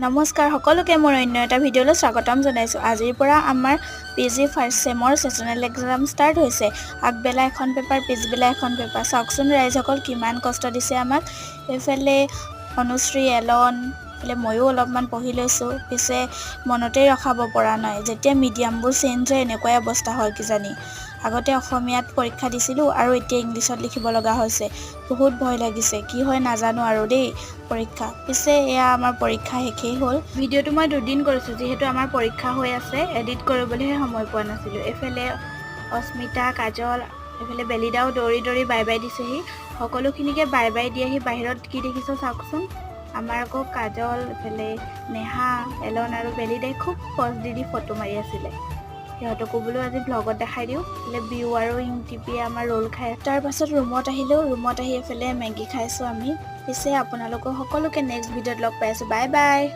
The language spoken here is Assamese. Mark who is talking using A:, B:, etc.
A: নমস্কাৰ সকলোকে মোৰ অন্য এটা ভিডিঅ'লৈ স্বাগতম জনাইছোঁ। আজিৰ পৰা আমাৰ PG ফাৰ্ষ্ট চেমৰ চেচনেল এক্সাম ষ্টাৰ্ট হৈছে। আগবেলা এখন পেপাৰ, পিছবেলা এখন পেপাৰ। চাওকচোন ৰাইজসকল কিমান কষ্ট দিছে আমাক। এইফালে অনুশ্ৰী, এলন, এইফালে ময়ো অলপমান পঢ়ি লৈছোঁ। পিছে মনতেই ৰখাব পৰা নাই। যেতিয়া মিডিয়ামবোৰ চেঞ্জ হয় এনেকুৱাই অৱস্থা হয় কিজানি। আগতে অসমীয়াত পৰীক্ষা দিছিলোঁ আৰু এতিয়া ইংলিছত লিখিব লগা হৈছে। বহুত ভয় লাগিছে, কি হয় নাজানো আৰু দেই পৰীক্ষা। পিছে এয়া আমাৰ পৰীক্ষা শেষেই হ'ল। ভিডিঅ'টো মই দুদিন কৰিছোঁ যিহেতু আমাৰ পৰীক্ষা হৈ আছে, এডিট কৰিবলৈহে সময় পোৱা নাছিলোঁ। এইফালে অস্মিতা, কাজল, এইফালে বেলিদাও দৌৰি দৌৰি bye bye দিছেহি। সকলোখিনিকে bye by the আহি বাহিৰত কি দেখিছোঁ চাওকচোন। আমাৰ আকৌ কাজল, এইফালে নেহা, এলন আৰু বেলিদাই খুব পজ দি ফটো মাৰি আছিলে। সিহঁতকো বোলো আজি ভ্লগত দেখাই দিওঁ। এইফালে বিউ আৰু ইংটিপিয়ে আমাৰ ৰোল খাই। তাৰ পাছত ৰুমত আহিলোঁ। ৰুমত আহি এইফালে মেগী খাইছোঁ আমি। পিছে আপোনালোকক সকলোকে নেক্সট ভিডিঅ'ত লগ পাই আছোঁ। Bye bye.